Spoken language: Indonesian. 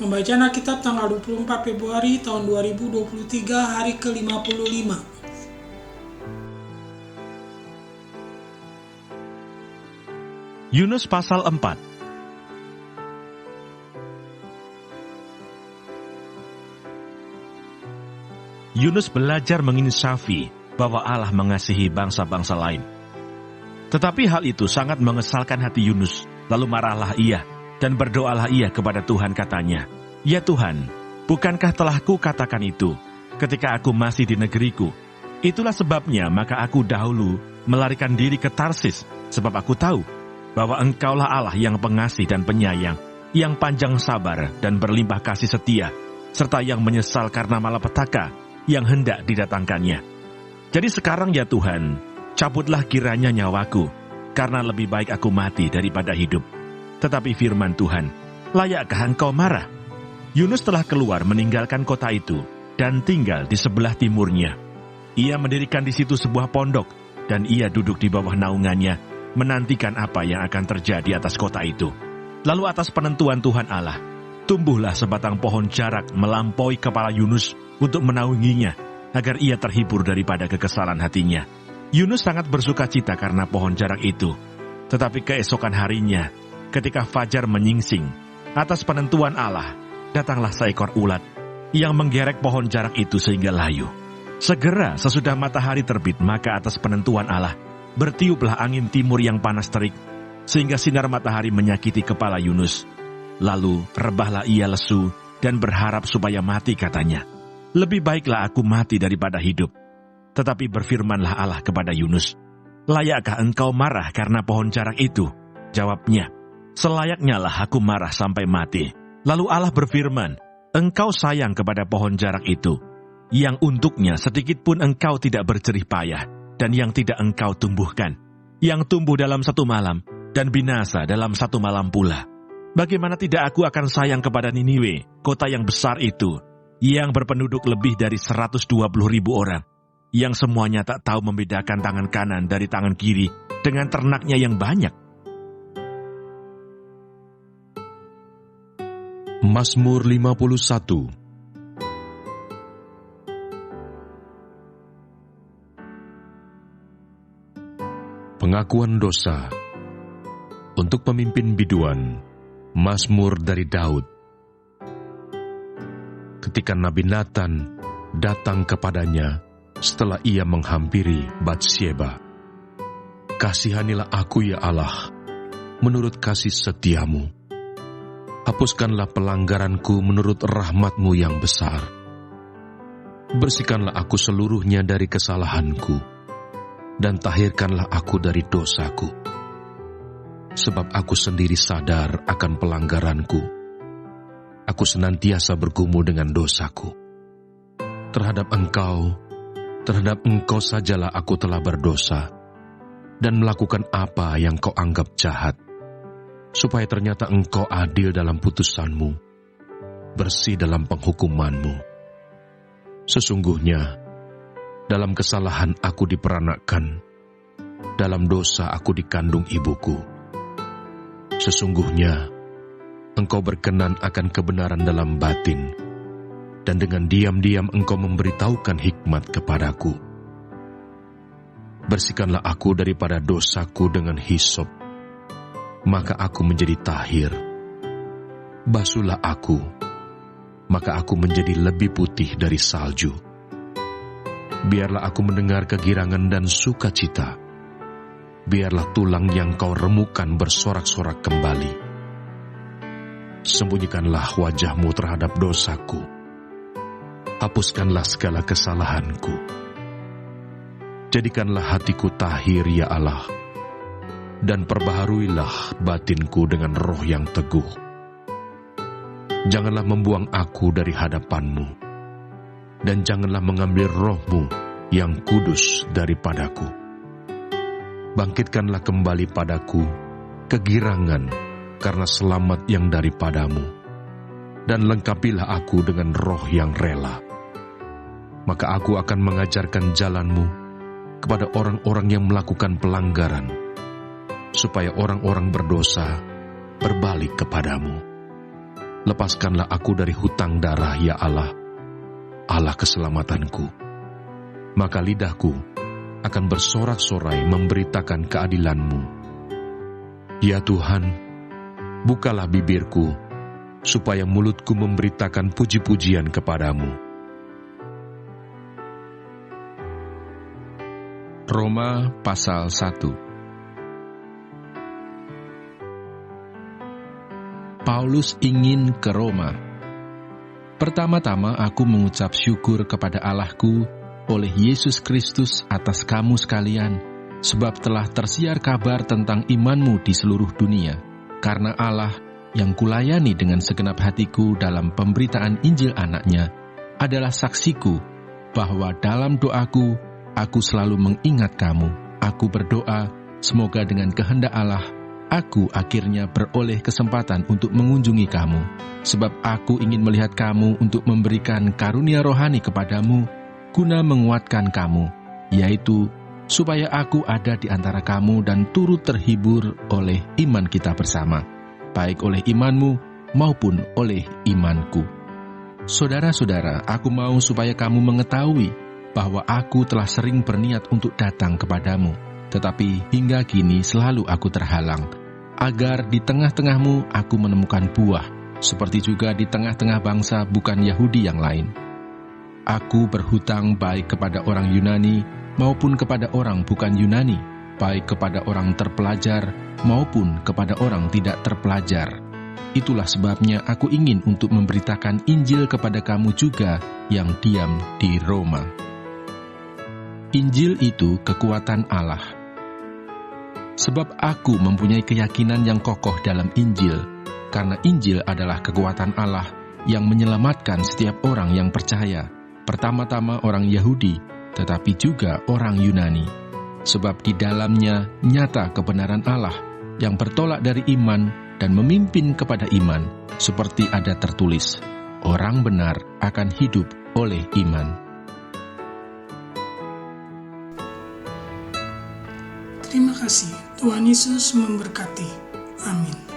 Pembacaan Alkitab tanggal 24 Februari tahun 2023, hari ke-55. Yunus pasal 4. Yunus belajar menginsafi bahwa Allah mengasihi bangsa-bangsa lain. Tetapi hal itu sangat mengesalkan hati Yunus. Lalu marahlah ia dan berdoalah ia kepada Tuhan, katanya, "Ya Tuhan, bukankah telah kukatakan itu ketika aku masih di negeriku? Itulah sebabnya maka aku dahulu melarikan diri ke Tarsis, sebab aku tahu bahwa Engkaulah Allah yang pengasih dan penyayang, yang panjang sabar dan berlimpah kasih setia, serta yang menyesal karena malapetaka yang hendak didatangkannya. Jadi sekarang ya Tuhan, cabutlah kiranya nyawaku, karena lebih baik aku mati daripada hidup." Tetapi firman Tuhan, "Layakkah engkau marah?" Yunus telah keluar meninggalkan kota itu dan tinggal di sebelah timurnya. Ia mendirikan di situ sebuah pondok, dan ia duduk di bawah naungannya, menantikan apa yang akan terjadi atas kota itu. Lalu atas penentuan Tuhan Allah, tumbuhlah sebatang pohon jarak melampaui kepala Yunus untuk menaunginya, agar ia terhibur daripada kekesalan hatinya. Yunus sangat bersuka cita karena pohon jarak itu. Tetapi keesokan harinya, ketika fajar menyingsing, atas penentuan Allah, datanglah seekor ulat yang menggerek pohon jarak itu sehingga layu. Segera sesudah matahari terbit, maka atas penentuan Allah, bertiuplah angin timur yang panas terik, sehingga sinar matahari menyakiti kepala Yunus. Lalu rebahlah ia lesu dan berharap supaya mati, katanya, "Lebih baiklah aku mati daripada hidup." Tetapi berfirmanlah Allah kepada Yunus, "Layakkah engkau marah karena pohon jarak itu?" Jawabnya, "Selayaknya lah aku marah sampai mati." Lalu Allah berfirman, "Engkau sayang kepada pohon jarak itu, yang untuknya sedikit pun engkau tidak berjerih payah, dan yang tidak engkau tumbuhkan, yang tumbuh dalam satu malam, dan binasa dalam satu malam pula. Bagaimana tidak aku akan sayang kepada Niniwe, kota yang besar itu, yang berpenduduk lebih dari 120.000 orang, yang semuanya tak tahu membedakan tangan kanan dari tangan kiri, dengan ternaknya yang banyak." Mazmur 51. Pengakuan dosa. Untuk pemimpin biduan, Mazmur dari Daud. Ketika Nabi Nathan datang kepadanya setelah ia menghampiri Batsyeba, "Kasihanilah aku ya Allah, menurut kasih setiamu. Hapuskanlah pelanggaranku menurut rahmat-Mu yang besar. Bersihkanlah aku seluruhnya dari kesalahanku, dan tahirkanlah aku dari dosaku. Sebab aku sendiri sadar akan pelanggaranku. Aku senantiasa bergumul dengan dosaku. Terhadap Engkau sajalah aku telah berdosa, dan melakukan apa yang Kau anggap jahat, supaya ternyata Engkau adil dalam putusan-Mu, bersih dalam penghukuman-Mu. Sesungguhnya, dalam kesalahan aku diperanakkan, dalam dosa aku dikandung ibuku. Sesungguhnya, Engkau berkenan akan kebenaran dalam batin, dan dengan diam-diam Engkau memberitahukan hikmat kepadaku. Bersihkanlah aku daripada dosaku dengan hisop, maka aku menjadi tahir. Basuhlah aku, maka aku menjadi lebih putih dari salju. Biarlah aku mendengar kegirangan dan sukacita. Biarlah tulang yang Kau remukan bersorak-sorak kembali. Sembunyikanlah wajah-Mu terhadap dosaku. Hapuskanlah segala kesalahanku. Jadikanlah hatiku tahir ya Allah, dan perbaharuilah batinku dengan roh yang teguh. Janganlah membuang aku dari hadapan-Mu, dan janganlah mengambil roh-Mu yang kudus daripadaku. Bangkitkanlah kembali padaku kegirangan karena selamat yang daripada-Mu, dan lengkapilah aku dengan roh yang rela. Maka aku akan mengajarkan jalan-Mu kepada orang-orang yang melakukan pelanggaran, supaya orang-orang berdosa berbalik kepadamu. lepaskanlah aku dari hutang darah, ya Allah, Allah keselamatanku. Maka lidahku akan bersorak-sorai memberitakan keadilan-Mu. Ya Tuhan, bukalah bibirku, supaya mulutku memberitakan puji-pujian kepadamu. Roma pasal 1. Paulus ingin ke Roma. Pertama-tama aku mengucap syukur kepada Allahku oleh Yesus Kristus atas kamu sekalian, sebab telah tersiar kabar tentang imanmu di seluruh dunia. Karena Allah yang kulayani dengan segenap hatiku dalam pemberitaan Injil anaknya adalah saksiku bahwa dalam doaku aku selalu mengingat kamu. Aku berdoa, semoga dengan kehendak Allah, aku akhirnya beroleh kesempatan untuk mengunjungi kamu, sebab aku ingin melihat kamu untuk memberikan karunia rohani kepadamu, guna menguatkan kamu, yaitu supaya aku ada di antara kamu dan turut terhibur oleh iman kita bersama, baik oleh imanmu maupun oleh imanku. Saudara-saudara, aku mau supaya kamu mengetahui bahwa aku telah sering berniat untuk datang kepadamu, tetapi hingga kini selalu aku terhalang, agar di tengah-tengahmu aku menemukan buah, seperti juga di tengah-tengah bangsa bukan Yahudi yang lain. Aku berhutang baik kepada orang Yunani maupun kepada orang bukan Yunani, baik kepada orang terpelajar maupun kepada orang tidak terpelajar. Itulah sebabnya aku ingin untuk memberitakan Injil kepada kamu juga yang diam di Roma. Injil itu kekuatan Allah. Sebab aku mempunyai keyakinan yang kokoh dalam Injil, karena Injil adalah kekuatan Allah yang menyelamatkan setiap orang yang percaya, pertama-tama orang Yahudi, tetapi juga orang Yunani. Sebab di dalamnya nyata kebenaran Allah yang bertolak dari iman dan memimpin kepada iman, seperti ada tertulis, orang benar akan hidup oleh iman. Terima kasih. Tuhan Yesus memberkati. Amin.